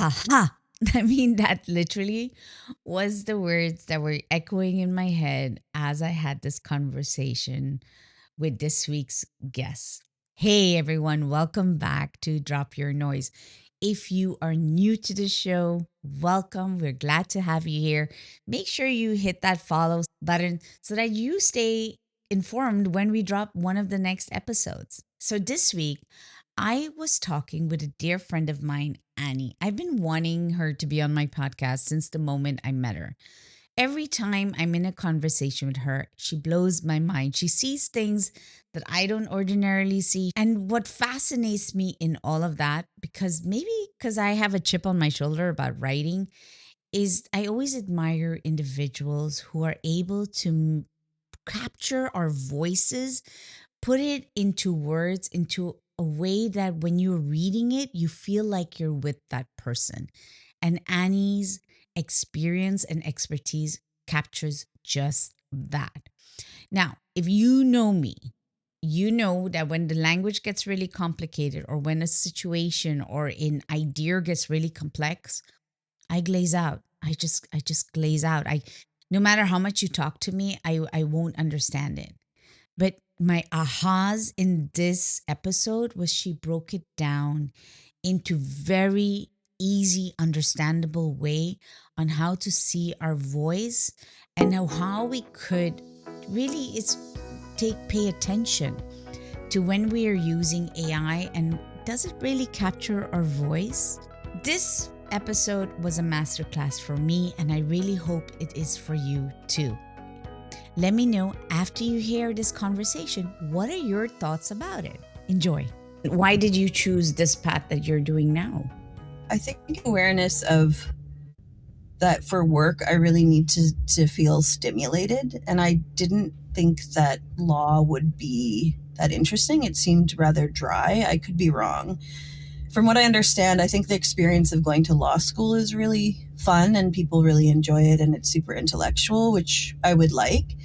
Aha. I mean, that literally was the words that were echoing in my head as I had this conversation with this week's guest. Hey, everyone, welcome back to Drop Your Noise. If you are new to the show, welcome. We're glad to have you here. Make sure you hit that follow button so that you stay informed when we drop one of the next episodes. So this week, I was talking with a dear friend of mine, Annie. I've been wanting her to be on my podcast since the moment I met her. Every time I'm in a conversation with her, she blows my mind. She sees things that I don't ordinarily see. And what fascinates me in all of that, because maybe because I have a chip on my shoulder about writing, is I always admire individuals who are able to capture our voices, put it into words, into a way that when you're reading it, you feel like you're with that person. And Annie's experience and expertise captures just that. Now, if you know me, you know that when the language gets really complicated or when a situation or an idea gets really complex, I glaze out. I just glaze out. I No matter how much you talk to me, I won't understand it. But my ahas in this episode was she broke it down into very easy, understandable way on how to see our voice and how we could really is take pay attention to when we are using AI and does it really capture our voice? This episode was a masterclass for me and I really hope it is for you too. Let me know after you hear this conversation, what are your thoughts about it? Enjoy. Why did you choose this path that you're doing now? I think awareness of that for work, I really need to feel stimulated. And I didn't think that law would be that interesting. It seemed rather dry. I could be wrong. From what I understand, I think the experience of going to law school is really fun and people really enjoy it and it's super intellectual, which I would like.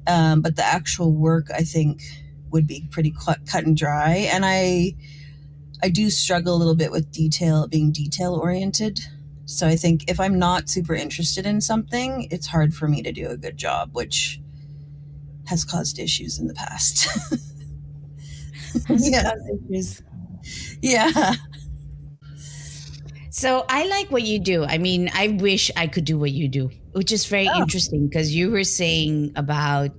But the actual work, I think, would be pretty cut and dry. And I do struggle a little bit with being detail oriented. So I think if I'm not super interested in something, it's hard for me to do a good job, which has caused issues in the past. Yeah. Yeah. So I like what you do. I mean, I wish I could do what you do, which is very interesting because you were saying about,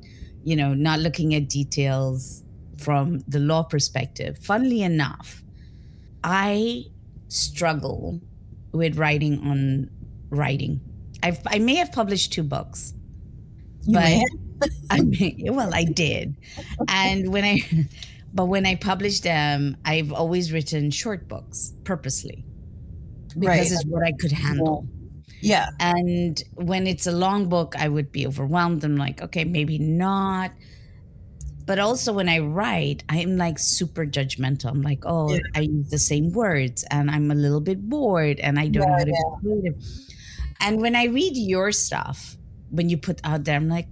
not looking at details from the law perspective. Funnily enough, I struggle with writing on writing. I may have published 2 books, You may but I did. And when I published them, I've always written short books purposely because it's what I could handle. Yeah. And when it's a long book, I would be overwhelmed. I'm like, okay, maybe not. But also when I write, I'm like super judgmental. I'm like, oh, I use the same words and I'm a little bit bored and I don't know how to be creative. And when I read your stuff, when you put out there, I'm like,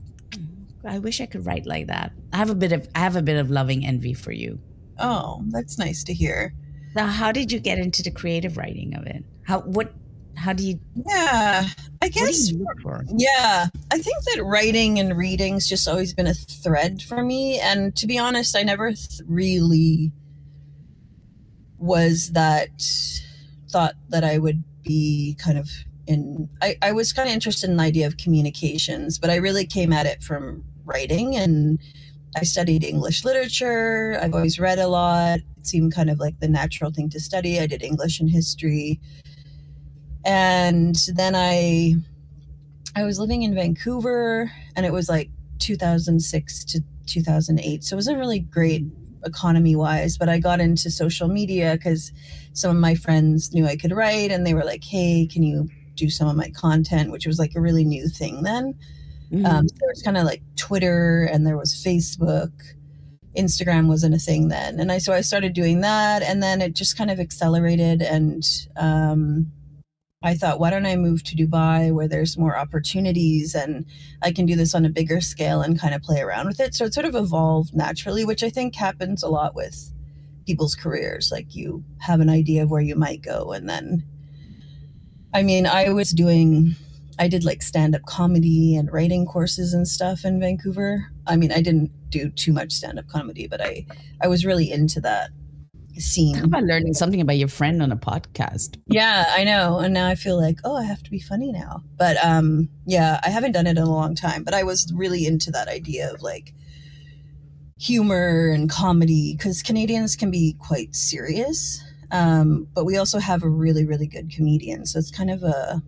I wish I could write like that. I have a bit of loving envy for you. Oh, that's nice to hear. Now, how did you get into the creative writing of it? How do you? Yeah, I guess. What do you look for? Yeah, I think that writing and reading's just always been a thread for me. And to be honest, I never really was thought that I would be kind of I was kind of interested in the idea of communications, but I really came at it from writing and I studied English literature. I've always read a lot. It seemed kind of like the natural thing to study. I did English and history. And then I was living in Vancouver and it was like 2006 to 2008. So it wasn't really great economy wise, but I got into social media because some of my friends knew I could write and they were like, hey, can you do some of my content, which was like a really new thing then. So there was kind of like Twitter and there was Facebook. Instagram wasn't a thing then. And so I started doing that and then it just kind of accelerated and I thought, why don't I move to Dubai where there's more opportunities and I can do this on a bigger scale and kind of play around with it. So it sort of evolved naturally, which I think happens a lot with people's careers. Like you have an idea of where you might go and then I mean, I did like stand up comedy and writing courses and stuff in Vancouver. I mean, I didn't do too much stand up comedy, but I was really into that Talk scene. about learning something about your friend on a podcast. Yeah, I know. And now I feel like, oh, I have to be funny now. But yeah, I haven't done it in a long time, but I was really into that idea of like humor and comedy because Canadians can be quite serious. But we also have a really, really good comedian. So it's kind of a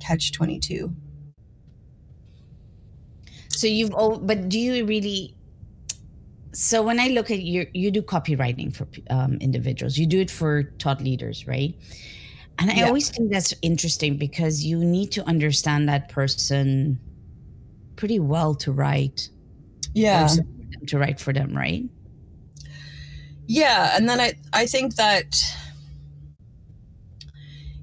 catch 22. So but do you really? So when I look at you do copywriting for individuals. You do it for thought leaders, right? And I Yeah. always think that's interesting because you need to understand that person pretty well to write or Yeah. support them to write for them, right? Yeah. And then I think that,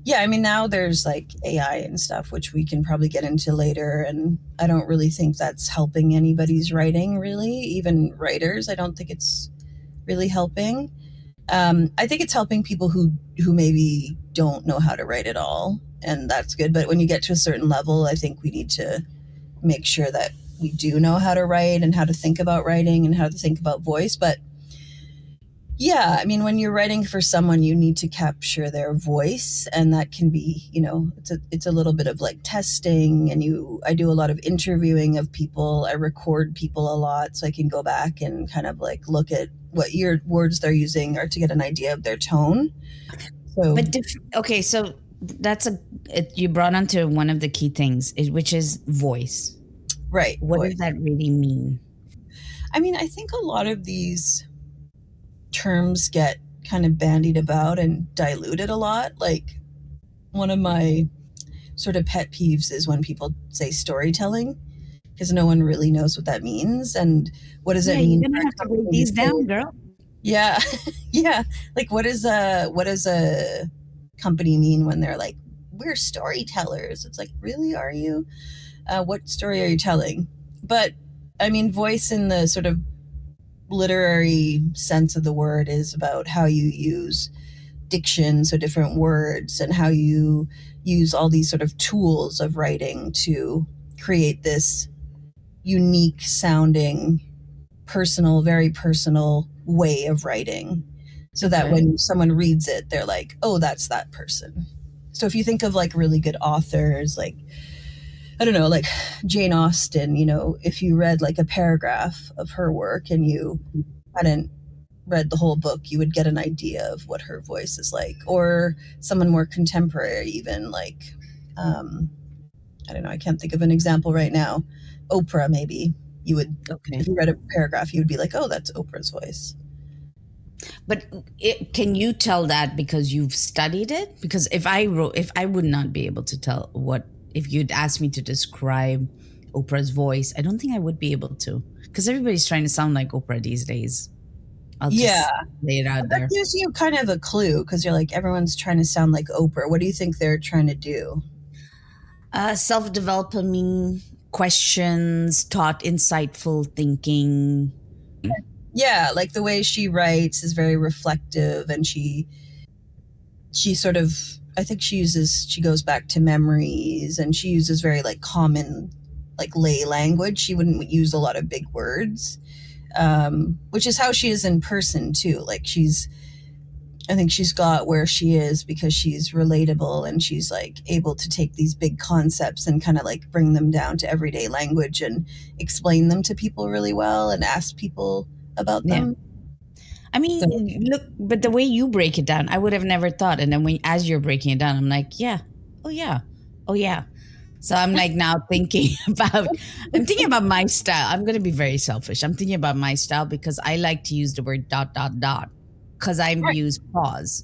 yeah, I mean, now there's like AI and stuff, which we can probably get into later. And I don't really think that's helping anybody's writing, really, even writers. I don't think it's really helping. I think it's helping people who maybe don't know how to write at all, and that's good. But when you get to a certain level, I think we need to make sure that we do know how to write and how to think about writing and how to think about voice. But yeah, I mean, when you're writing for someone, you need to capture their voice, and that can be, it's a little bit of like testing. And I do a lot of interviewing of people. I record people a lot, so I can go back and kind of like look at what your words they're using, or to get an idea of their tone. So But okay, so you brought onto one of the key things, which is voice. right, What does voice. that really mean? I mean, I think a lot of these terms get kind of bandied about and diluted a lot. Like one of my sort of pet peeves is when people say storytelling, because no one really knows what that means. And what does it Yeah, mean you're for gonna a have to break company to these say, down, girl. yeah, yeah. Like what does a company mean when they're like, we're storytellers? It's like, really, are you? What story are you telling? But I mean, voice in the sort of literary sense of the word is about how you use diction, so different words, and how you use all these sort of tools of writing to create this unique sounding, personal, very personal way of writing. So that Okay. when someone reads it, they're like, oh, that's that person. So if you think of like really good authors, like, I don't know, like Jane Austen, if you read like a paragraph of her work and you hadn't read the whole book, you would get an idea of what her voice is like. Or someone more contemporary, even like, um, I don't know, I can't think of an example right now. Oprah, maybe. Okay. If you read a paragraph, you would be like, oh, that's Oprah's voice. But can you tell that because you've studied it? Because if I would not be able to tell if you'd asked me to describe Oprah's voice, I don't think I would be able to. Because everybody's trying to sound like Oprah these days. I'll Yeah, just lay it but out that there. gives you kind of a clue because you're like, everyone's trying to sound like Oprah. What do you think they're trying to do? Self-developing questions, thought, insightful thinking. Yeah, like the way she writes is very reflective, and she sort of, I think she goes back to memories, and she uses very like common, like lay language. She wouldn't use a lot of big words, which is how she is in person too. Like I think she's got where she is because she's relatable, and she's like able to take these big concepts and kind of like bring them down to everyday language and explain them to people really well and ask people about Yeah. them. I So mean, look, but the way you break it down, I would have never thought. And then as you're breaking it down, I'm like, yeah, oh yeah, oh yeah. So I'm like now thinking I'm thinking about my style. I'm going to be very selfish. I'm thinking about my style because I like to use the word dot, dot, dot because I right. use pause,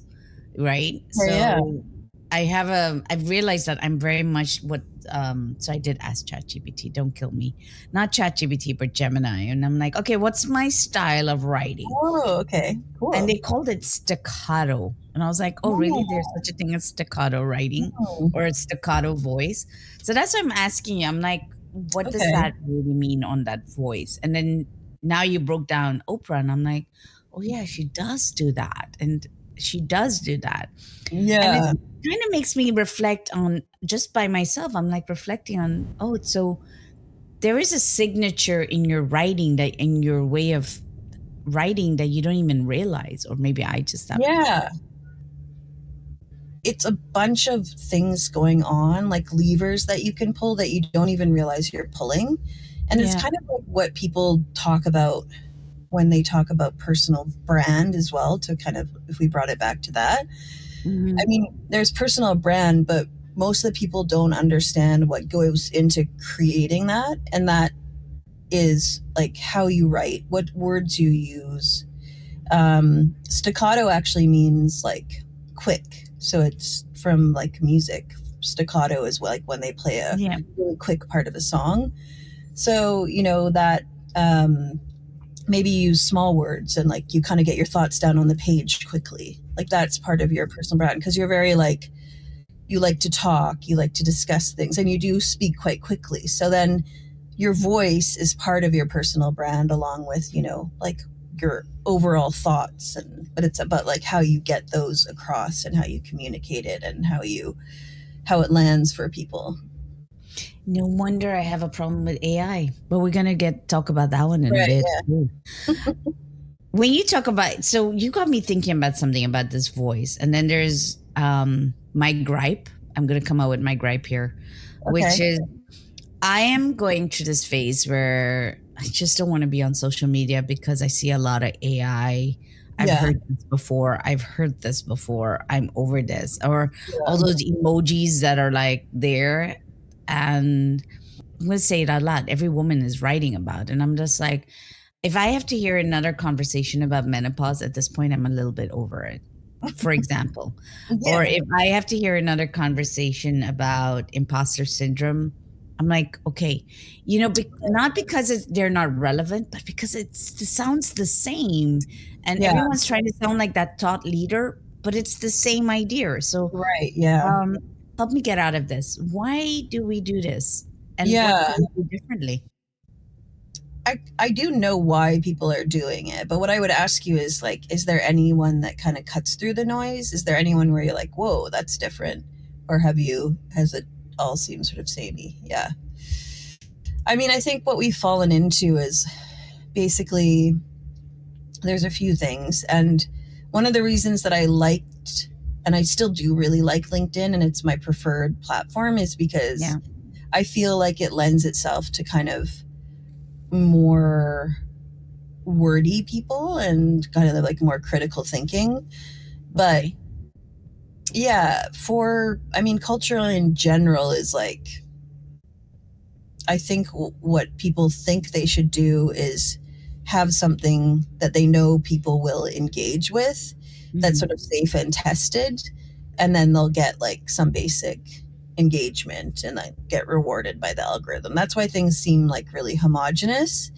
right? Yeah. So I've realized that I'm very much so I did ask ChatGPT, don't kill me. Not ChatGPT, but Gemini. And I'm like, okay, what's my style of writing? Oh, okay. And Cool. they called it staccato. And I was like, oh, really? There's Oh, such a thing as staccato writing oh, or a staccato voice. So that's what I'm asking you. I'm like, what does okay. that really mean on that voice? And then now you broke down Oprah, and I'm like, oh, yeah, she does do that. And she does do that. And it Yeah. kind of makes me reflect on just by myself. I'm like reflecting on, oh, so there is a signature in your writing, that in your way of writing, that you don't even realize, or maybe I just have. Yeah. It's a bunch of things going on, like levers that you can pull that you don't even realize you're pulling. And it's Yeah. kind of like what people talk about when they talk about personal brand as well, to kind of, if we brought it back to that. I Hmm. mean, there's personal brand, but most of the people don't understand what goes into creating that. And that is like how you write, what words you use. Staccato actually means like quick. So it's from like music. Staccato is like when they play a Yeah. really quick part of a song. So, that maybe you use small words and like you kind of get your thoughts down on the page quickly. Like that's part of your personal brand because you're very like, you like to talk, you like to discuss things, and you do speak quite quickly. So then your voice is part of your personal brand along with, like your overall thoughts, and but it's about like how you get those across and how you communicate it and how it lands for people. No wonder I have a problem with AI. But we're gonna get talk about that one in a Right, bit. yeah. When you talk about, so you got me thinking about something about this voice, and then there's my gripe. I'm gonna come out with my gripe here, which Okay. is I am going through this phase where I just don't want to be on social media because I see a lot of AI. I've Yeah. heard this before. I've heard this before. I'm over this. Or all Yeah. those emojis that are like there. And I'm going to say it out loud. Every woman is writing about. And I'm just like, if I have to hear another conversation about menopause at this point, I'm a little bit over it, for example. Or Yeah. if I have to hear another conversation about imposter syndrome, I'm like, okay, not because they're not relevant, but because it sounds the same. And Yeah. everyone's trying to sound like that thought leader, but it's the same idea. So Right. Yeah. um, help me get out of this. Why do we do this? And what Yeah. could we do differently? I do know why people are doing it, but what I would ask you is like, is there anyone that kind of cuts through the noise? Is there anyone where you're like, whoa, that's different? Or has it all seemed sort of samey? Yeah. I mean, I think what we've fallen into is basically there's a few things. And one of the reasons that I liked, and I still do really like LinkedIn, and it's my preferred platform, is because Yeah. I feel like it lends itself to kind of more wordy people and kind of like more critical thinking. But Okay. yeah, I mean, culture in general is like, I think what people think they should do is have something that they know people will engage with that's Hmm. sort of safe and tested. And then they'll get like some basic engagement and like get rewarded by the algorithm. That's why things seem like really homogenous.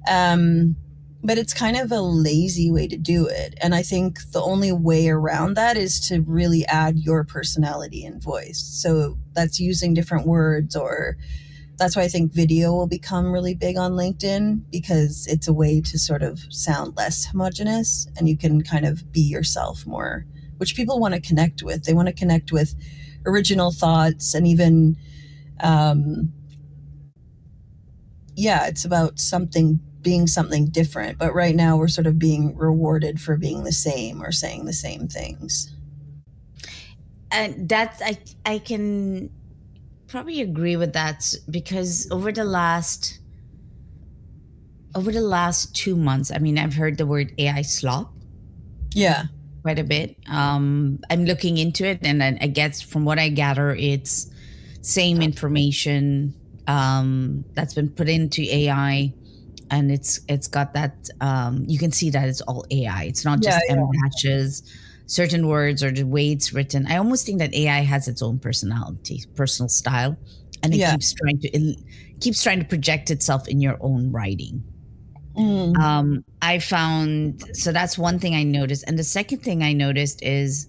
Um, but it's kind of a lazy way to do it. And I think the only way around that is to really add your personality and voice. So that's using different words, or that's why I think video will become really big on LinkedIn, because it's a way to sort of sound less homogenous and you can kind of be yourself more, which people want to connect with. They want to connect with original thoughts, and even, um, yeah, it's about something being something different. But right now we're sort of being rewarded for being the same or saying the same things. And that's I can probably agree with that because over the last 2 months, I mean, I've heard the word AI slop Yeah. quite a bit. I'm looking into it, and then I guess from what I gather, it's same information that's been put into AI, and it's got that you can see that it's all AI. It's not Yeah. just M Yeah. dashes, certain words or the way it's written. I almost think that AI has its own personality, personal style, and Yeah. it keeps trying to project itself in your own writing. Mm. I found, so that's one thing I noticed, and the second thing I noticed is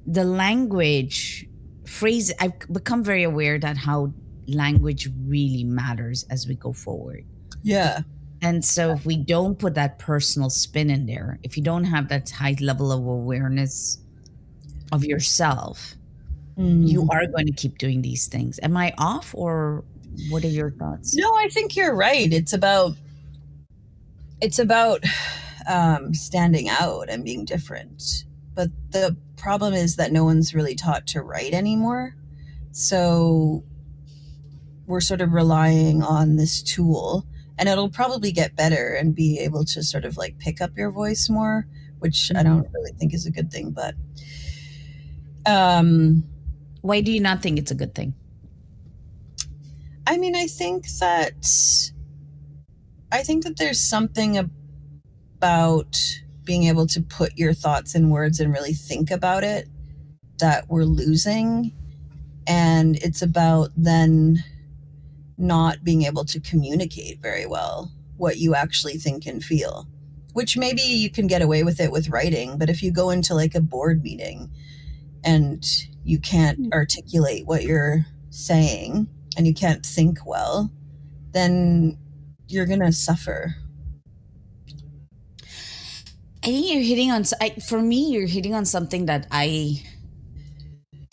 the language phrase. I've become very aware that how language really matters as we go forward. Yeah. And so if we don't put that personal spin in there, if you don't have that high level of awareness of yourself, you Mm. are going to keep doing these things. Am I off, or what are your thoughts? No, I think you're right. It's about standing out and being different. But the problem is that no one's really taught to write anymore. So we're sort of relying on this tool, and it'll probably get better and be able to sort of like pick up your voice more, which I Mhm. don't really think is a good thing. But um, Why do you not think it's a good thing? I mean, I think that there's something about being able to put your thoughts in words and really think about it that we're losing. And it's about then not being able to communicate very well what you actually think and feel, which maybe you can get away with it with writing. But if you go into like a board meeting and you can't articulate what you're saying and you can't think well, then you're going to suffer. I think you're hitting on, for me, you're hitting on something that I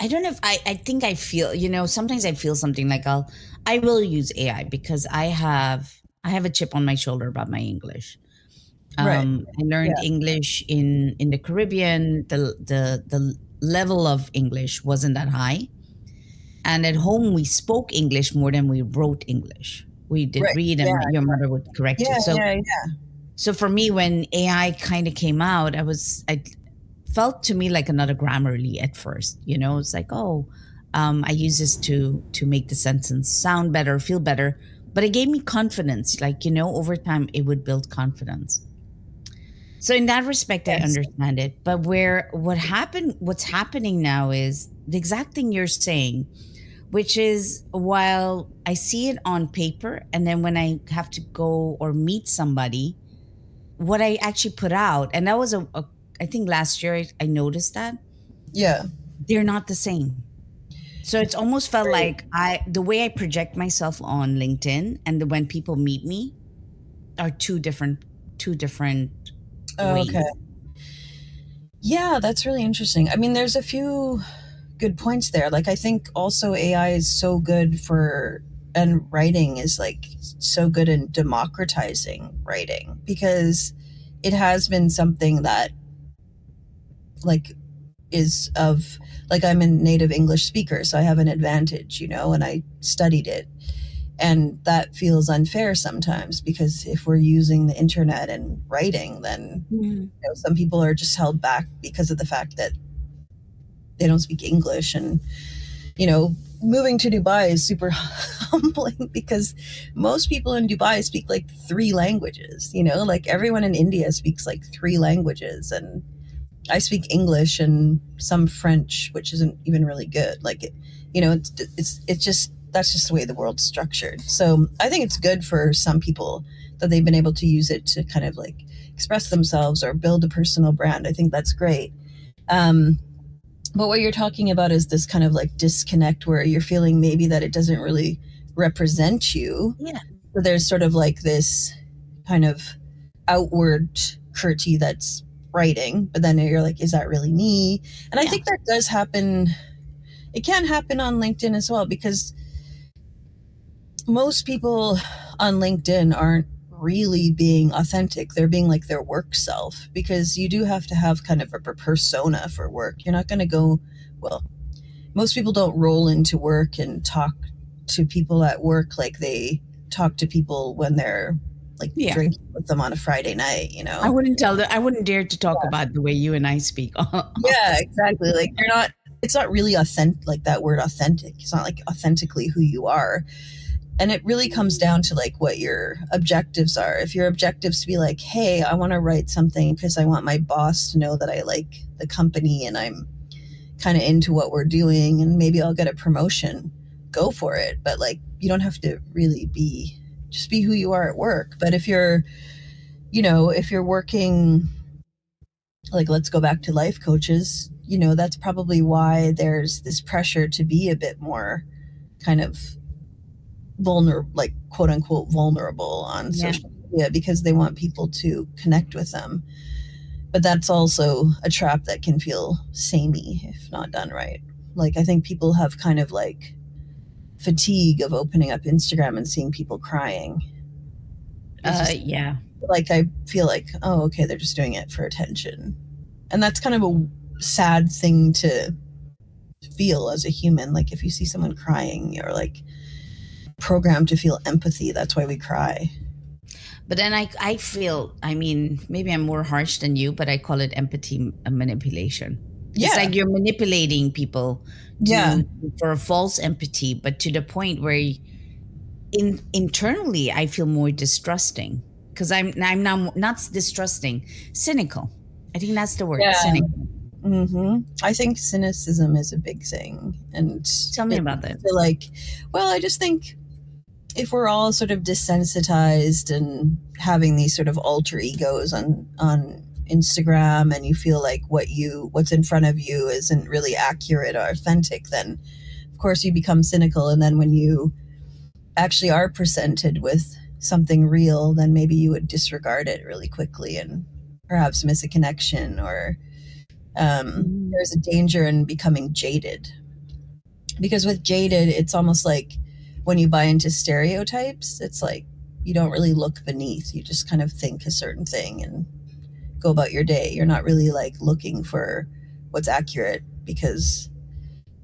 don't know if I think I feel, sometimes I feel something like I will use AI because I have a chip on my shoulder about my English. Right. I learned Yeah. English in the Caribbean. The level of English wasn't that high, and at home we spoke English more than we wrote English. We did Right. read, and Yeah. your mother would correct you. Yeah. So Yeah. Yeah. so for me, when AI kind of came out, I felt to me like another Grammarly at first. It's like, oh, I use this to make the sentence sound better, feel better. But it gave me confidence. Like, over time, it would build confidence. So in that respect, I Yes. understand it. But what's happening now is the exact thing you're saying, which is while I see it on paper, and then when I have to go or meet somebody, what I actually put out, and that was I think last year I noticed that Yeah. they're not the same. So it's almost felt Right. like the way I project myself on LinkedIn and when people meet me are two different Okay. ways. Yeah, that's really interesting. I mean, there's a few good points there. Like, I think also AI is so good for, and writing is like so good in democratizing writing because it has been something that, like, is of, like, I'm a native English speaker, so I have an advantage, and I studied it. And that feels unfair sometimes because if we're using the internet and writing, then Mhm. some people are just held back because of the fact that they don't speak English. And, moving to Dubai is super humbling because most people in Dubai speak like three languages, like everyone in India speaks like three languages. And I speak English and some French, which isn't even really good. Like, it's just, that's just the way the world's structured. So I think it's good for some people that they've been able to use it to kind of like express themselves or build a personal brand. I think that's great. Um, but what you're talking about is this kind of like disconnect where you're feeling maybe that it doesn't really represent you. Yeah. So there's sort of like this kind of outward Kirti that's writing, but then you're like, is that really me? And I Yeah. think that does happen. It can happen on LinkedIn as well because most people on LinkedIn aren't really being authentic. They're being like their work self because you do have to have kind of a persona for work. You're not going to go, well, most people don't roll into work and talk to people at work like they talk to people when they're like Yeah. drinking with them on a Friday night. I wouldn't dare to talk about the way you and I speak. Yeah, exactly. Like it's not really authentic, like that word authentic. It's not like authentically who you are. And it really comes down to like what your objectives are. If your objectives to be like, hey, I want to write something because I want my boss to know that I like the company and I'm kind of into what we're doing and maybe I'll get a promotion, go for it. But like, you don't have to really just be who you are at work. But if you're working, like, let's go back to life coaches, that's probably why there's this pressure to be a bit more kind of vulnerable, like quote unquote vulnerable on Yeah. social media because they want people to connect with them. But that's also a trap that can feel samey if not done right. Like, I think people have kind of like fatigue of opening up Instagram and seeing people crying. It's just Yeah. like, I feel like, oh, okay, they're just doing it for attention. And that's kind of a sad thing to feel as a human. Like, if you see someone crying, you're like programmed to feel empathy. That's why we cry. But then I feel, I mean, maybe I'm more harsh than you, but I call it empathy manipulation. It's Yeah. like you're manipulating people Yeah. for a false empathy, but to the point where internally I feel more distrusting because I'm now not distrusting, cynical. I think that's the word, Yeah. cynical. I think cynicism is a big thing. And Tell me about that. Like, well, I just think if we're all sort of desensitized and having these sort of alter egos on Instagram, and you feel like what's in front of you isn't really accurate or authentic, then of course you become cynical. And then when you actually are presented with something real, then maybe you would disregard it really quickly and perhaps miss a connection, or there's a danger in becoming jaded. Because with jaded, it's almost like when you buy into stereotypes, it's like you don't really look beneath. You just kind of think a certain thing and go about your day. You're not really like looking for what's accurate because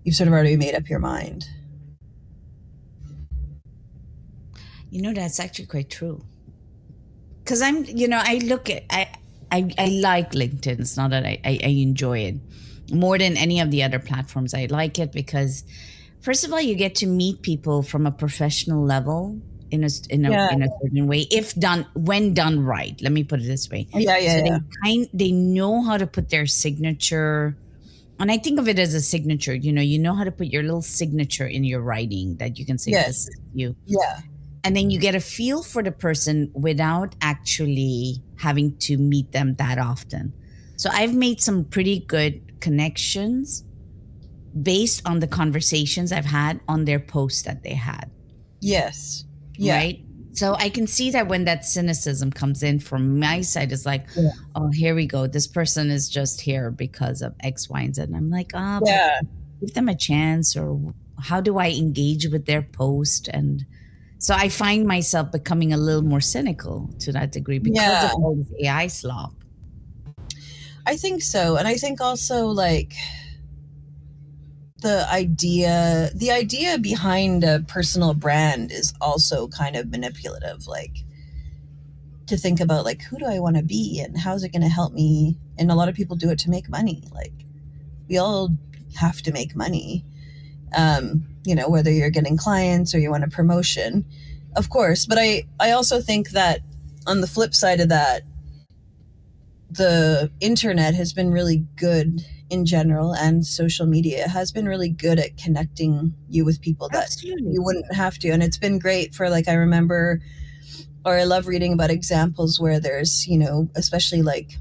you've sort of already made up your mind. You know, that's actually quite true. Because I look at, I like LinkedIn. It's not that I enjoy it more than any of the other platforms. I like it because, first of all, you get to meet people from a professional level in a certain way, when done right. Let me put it this way. They know how to put their signature, and I think of it as a signature. You know how to put your little signature in your writing that you can say this is you. Yeah. And then you get a feel for the person without actually having to meet them that often. So I've made some pretty good connections based on the conversations I've had on their posts that they had. Yes. Yeah. Right? So I can see that when that cynicism comes in from my side, it's like, oh, here we go. This person is just here because of X, Y, and Z. And I'm like, but give them a chance, or how do I engage with their post? And so I find myself becoming a little more cynical to that degree because of all this AI slop. I think so. And I think also like the idea behind a personal brand is also kind of manipulative. Like, to think about like, who do I want to be and how's it going to help me? And a lot of people do it to make money. Like, we all have to make money. Whether you're getting clients or you want a promotion, of course. But I also think that on the flip side of that, the internet has been really good in general, and social media has been really good at connecting you with people that you wouldn't have to. And it's been great for, like, I remember, or I love reading about examples where there's, especially like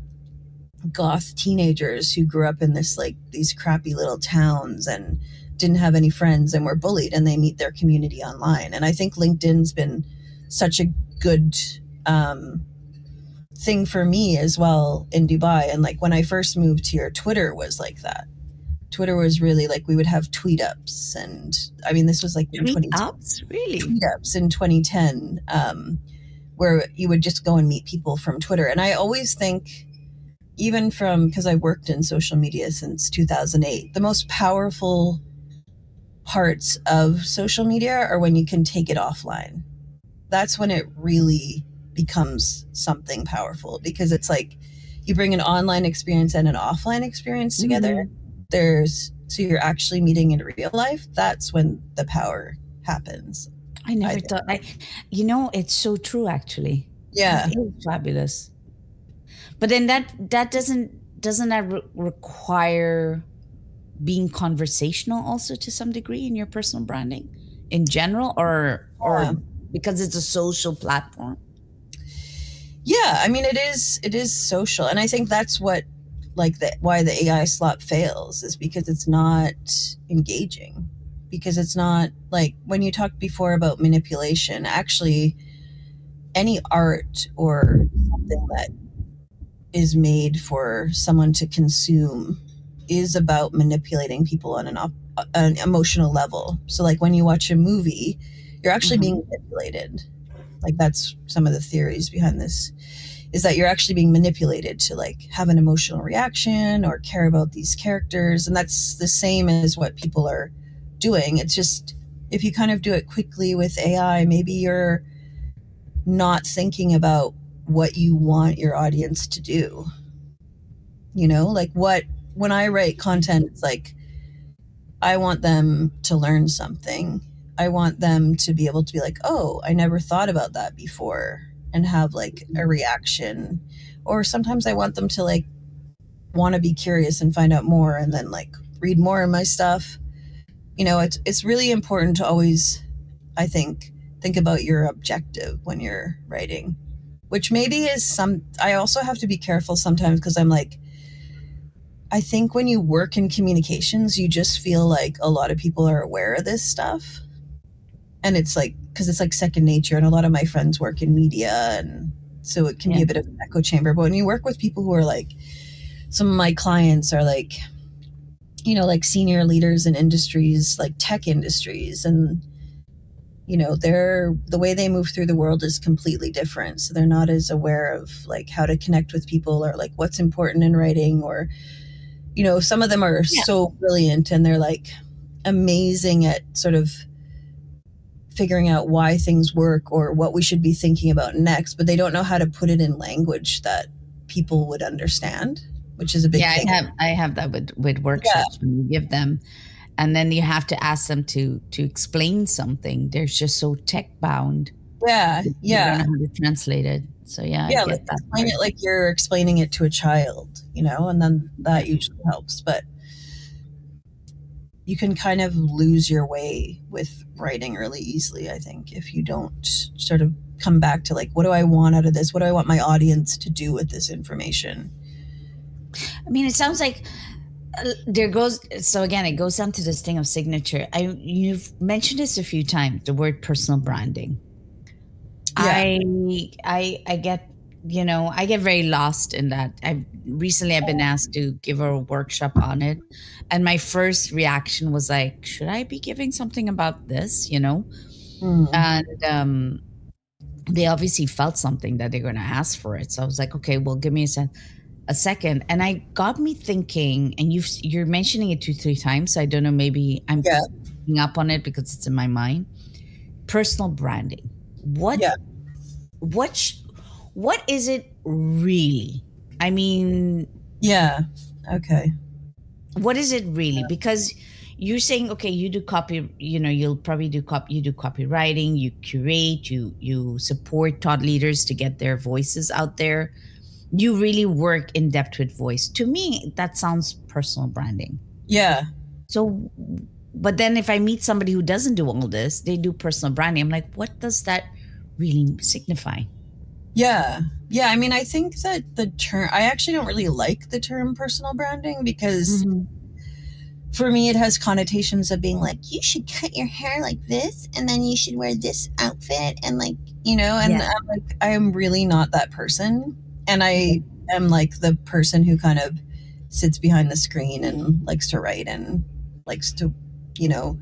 goth teenagers who grew up in these crappy little towns and didn't have any friends and were bullied, and they meet their community online. And I think LinkedIn's been such a good thing for me as well in Dubai. And like when I first moved here, Twitter was like that. Twitter was really like, we would have tweet ups, and I mean, this was like tweet ups in 2010, where you would just go and meet people from Twitter. And I always think, even because I worked in social media since 2008, the most powerful parts of social media are when you can take it offline. That's when it really becomes something powerful, because it's like you bring an online experience and an offline experience together. So you're actually meeting in real life. That's when the power happens. I never thought. It's so true, actually. Yeah, it's fabulous. But then that doesn't require being conversational also to some degree in your personal branding in general, or because it's a social platform? Yeah, I mean, it is social, and I think that's what why the AI slop fails, is because it's not engaging. Because it's not like when you talked before about manipulation. Actually, any art or something that is made for someone to consume is about manipulating people on an emotional level. So like when you watch a movie, you're actually being Mhm. manipulated. Like that's some of the theories behind this, is that you're actually being manipulated to like have an emotional reaction or care about these characters. And that's the same as what people are doing. It's just if you kind of do it quickly with AI, maybe you're not thinking about what you want your audience to do. You know, like what, when I write content, it's like I want them to learn something. I want them to be able to be like, oh, I never thought about that before, and have like a reaction. Or sometimes I want them to like want to be curious and find out more and then like read more of my stuff. You know, it's really important to always, I think about your objective when you're writing, which maybe is some, I also have to be careful sometimes because I'm like, I think when you work in communications, you just feel like a lot of people are aware of this stuff. And it's like, because it's like second nature. And a lot of my friends work in media. And so it can be Yeah. a bit of an echo chamber. But when you work with people who are like, some of my clients are like, you know, like senior leaders in industries, like tech industries. And, you know, they're, the way they move through the world is completely different. So they're not as aware of like how to connect with people or like what's important in writing, or you know, some of them are Yeah. so brilliant and they're like amazing at sort of figuring out why things work or what we should be thinking about next, but they don't know how to put it in language that people would understand, which is a big Yeah, thing. I have that with Yeah, workshops when you give them, and then you have to ask them to explain something. They're just so tech bound. yeah, They don't yeah, know how to translate it. So yeah, I yeah. Like get that explain part. it like you're explaining it to a child, you know, and then Yeah. that usually helps. But you can kind of lose your way with writing really easily, I think, if you don't sort of come back to like, what do I want out of this? What do I want my audience to do with this information? I mean, it sounds like there goes. So again, it goes down to this thing of signature. You've mentioned this a few times. The word personal branding. Yeah. I get, I get very lost in that. I've been asked to give a workshop on it, and my first reaction was like, should I be giving something about this? Mm. And they obviously felt something that they're going to ask for it. So I was like, okay, well, give me a second, and I got me thinking. And you're mentioning it 2 3 times, so I don't know. Maybe I'm Yeah. picking up on it because it's in my mind. Personal branding. What Yeah. what sh- what is it really? I mean, Yeah. Okay. what is it really? Because you're saying, okay, you do copy, you'll probably you do copywriting, you curate, you support thought leaders to get their voices out there. You really work in depth with voice. To me, that sounds personal branding. Yeah. So, but then if I meet somebody who doesn't do all this, they do personal branding. I'm like, what does that really signify? Yeah. Yeah. I mean, I think that the term, I actually don't really like the term personal branding because Mhm. for me, it has connotations of being like, you should cut your hair like this and then you should wear this outfit. And like, you know, and Yeah. I'm like, I am really not that person. And I am like the person who kind of sits behind the screen and likes to write and likes to, you know,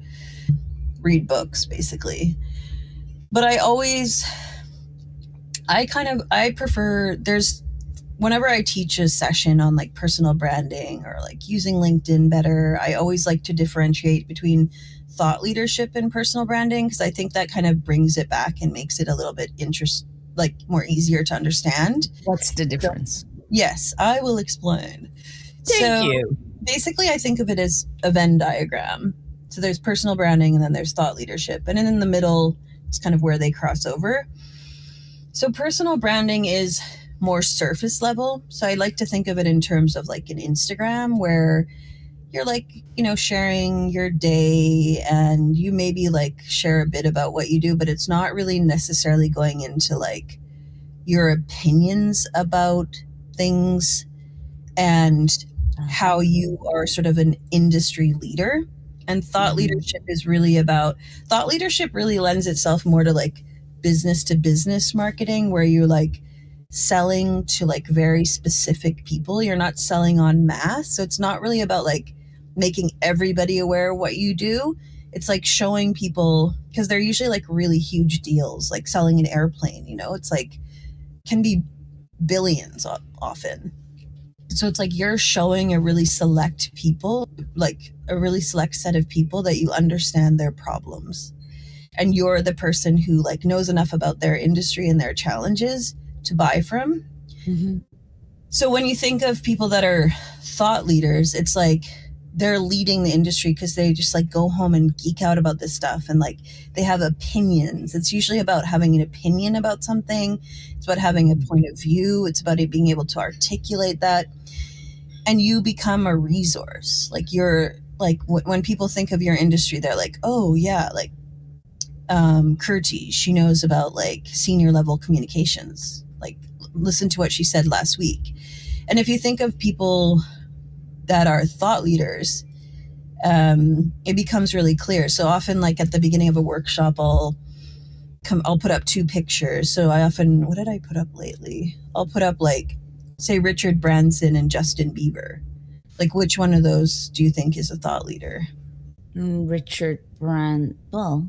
read books basically. But I prefer, there's, whenever I teach a session on like personal branding or like using LinkedIn better, I always like to differentiate between thought leadership and personal branding because I think that kind of brings it back and makes it a little bit like more easier to understand. What's the So, difference? yes, I will explain. Thank So you. basically, I think of it as a Venn diagram. So there's personal branding and then there's thought leadership. And then in the middle, it's kind of where they cross over. So personal branding is more surface level. So I like to think of it in terms of like an Instagram where you're like, you know, sharing your day and you maybe like share a bit about what you do, but it's not really necessarily going into like your opinions about things and how you are sort of an industry leader. And Mhm. thought leadership really lends itself more to like business to business marketing where you're like selling to like very specific people. You're not selling on mass. So it's not really about like making everybody aware of what you do. It's like showing people, because they're usually like really huge deals, like selling an airplane, you know, it's like can be billions often. So it's like you're showing a really select people, like a really select set of people that you understand their problems. And you're the person who like knows enough about their industry and their challenges to buy from. Mm-hmm. So when you think of people that are thought leaders, it's like they're leading the industry because they just like go home and geek out about this stuff and like they have opinions. It's usually about having an opinion about something. It's about having a point of view. It's about it being able to articulate that. And you become a resource. Like you're like when people think of your industry, they're like, oh yeah, like Kirti, she knows about like senior level communications. Like listen to what she said last week. And if you think of people that are thought leaders, it becomes really clear. So often, like at the beginning of a workshop, I'll put up two pictures. So I often, what did I put up lately? I'll put up like, say, Richard Branson and Justin Bieber. Like, which one of those do you think is a thought leader? Richard Branson. Well,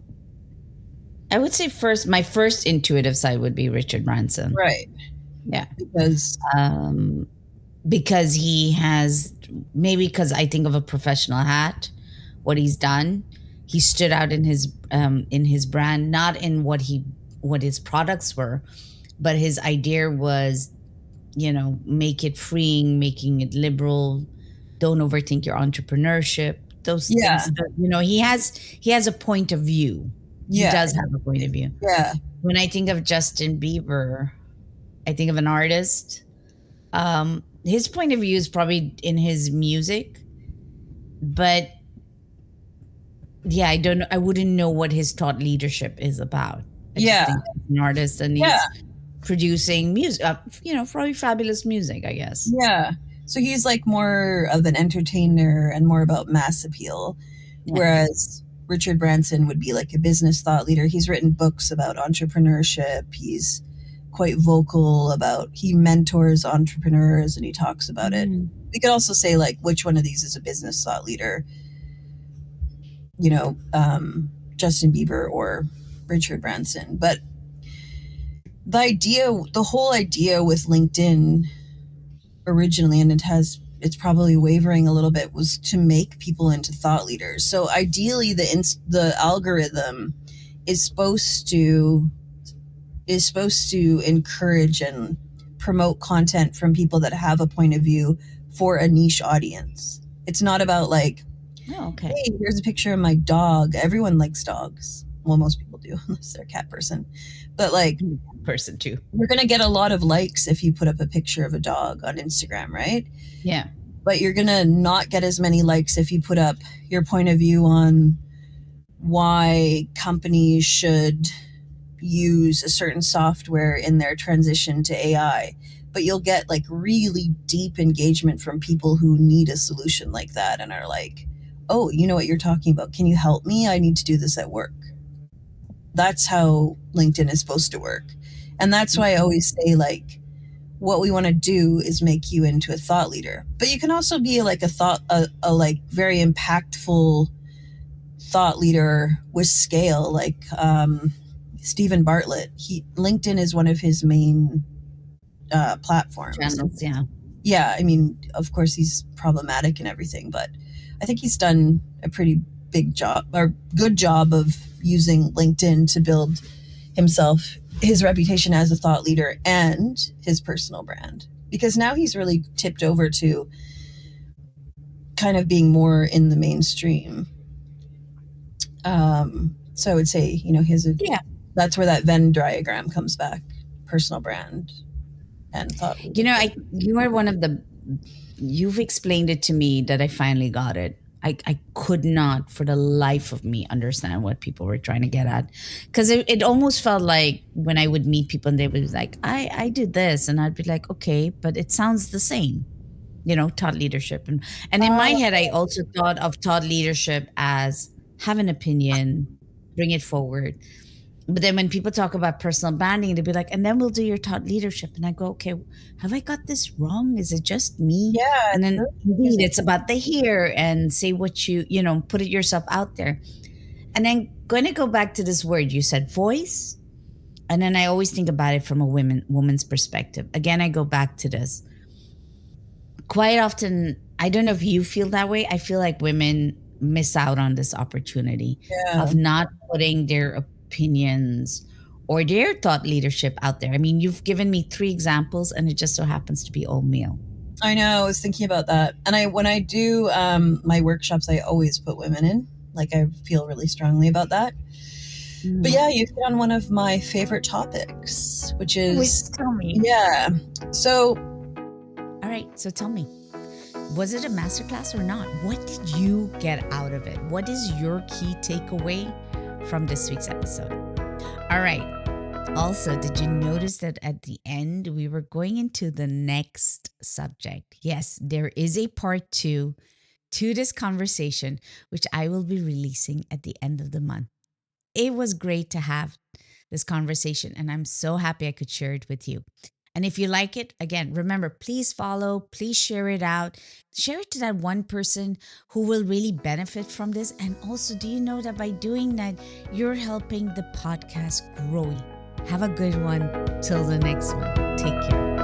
I would say my first intuitive side would be Richard Branson. Right. Yeah. Because he has, maybe because I think of a professional hat, what he's done. He stood out in his brand, not in what his products were, but his idea was, you know, make it freeing, making it liberal. Don't overthink your entrepreneurship. Those things that, you know, he has a point of view. He does have a point of view. Yeah. When I think of Justin Bieber, I think of an artist. His point of view is probably in his music, but yeah, I don't know. I wouldn't know what his thought leadership is about. I just think he's an artist and he's producing music, you know, probably fabulous music, I guess. Yeah. So he's like more of an entertainer and more about mass appeal, whereas Richard Branson would be like a business thought leader. He's written books about entrepreneurship. He's quite vocal about, he mentors entrepreneurs and he talks about it. We could also say like which one of these is a business thought leader, you know, Justin Bieber or Richard Branson. But the whole idea with LinkedIn originally, and it's probably wavering a little bit, was to make people into thought leaders. So ideally the algorithm is supposed to encourage and promote content from people that have a point of view for a niche audience. It's not about like, hey, here's a picture of my dog. Everyone likes dogs. Well, most people do, unless they're a cat person. But like, person too. You're going to get a lot of likes if you put up a picture of a dog on Instagram, right? Yeah. But you're going to not get as many likes if you put up your point of view on why companies should use a certain software in their transition to AI. But you'll get like really deep engagement from people who need a solution like that and are like, oh, you know what you're talking about. Can you help me? I need to do this at work. That's how LinkedIn is supposed to work. And that's why I always say, like, what we want to do is make you into a thought leader. But you can also be like a like very impactful thought leader with scale, like Stephen Bartlett. LinkedIn is one of his main platforms. Channels, yeah. Yeah, I mean, of course he's problematic and everything, but I think he's done a pretty big job or good job of using LinkedIn to build his reputation as a thought leader and his personal brand, because now he's really tipped over to kind of being more in the mainstream. So I would say, you know, that's where that Venn diagram comes back: personal brand and thought leader. You know, you are you've explained it to me that I finally got it. I could not for the life of me understand what people were trying to get at, because it almost felt like when I would meet people and they would be like, I did this, and I'd be like, okay, but it sounds the same, you know, thought leadership. And in my head, I also thought of thought leadership as have an opinion, bring it forward. But then when people talk about personal branding, they'd be like, and then we'll do your thought leadership. And I go, okay, have I got this wrong? Is it just me? Yeah, And it's then really indeed, confusing. it's about the here and say what put it yourself out there. And then going to go back to this word, you said voice. And then I always think about it from a woman's perspective. Again, I go back to this. Quite often, I don't know if you feel that way. I feel like women miss out on this opportunity Yeah. of not putting their opinions or their thought leadership out there. I mean, you've given me 3 examples, and it just so happens to be all male. I know. I was thinking about that, and when I do my workshops, I always put women in. Like, I feel really strongly about that. But yeah, you hit on one of my favorite topics, which is Tell me. yeah. So, All right, so tell me, was it a masterclass or not? What did you get out of it? What is your key takeaway from this week's episode? All right. Also, did you notice that at the end, we were going into the next subject? Yes, there is a part 2 to this conversation, which I will be releasing at the end of the month. It was great to have this conversation, and I'm so happy I could share it with you. And if you like it, again, remember, please follow, please share it out. Share it to that one person who will really benefit from this. And also, do you know that by doing that, you're helping the podcast grow? Have a good one. Till the next one. Take care.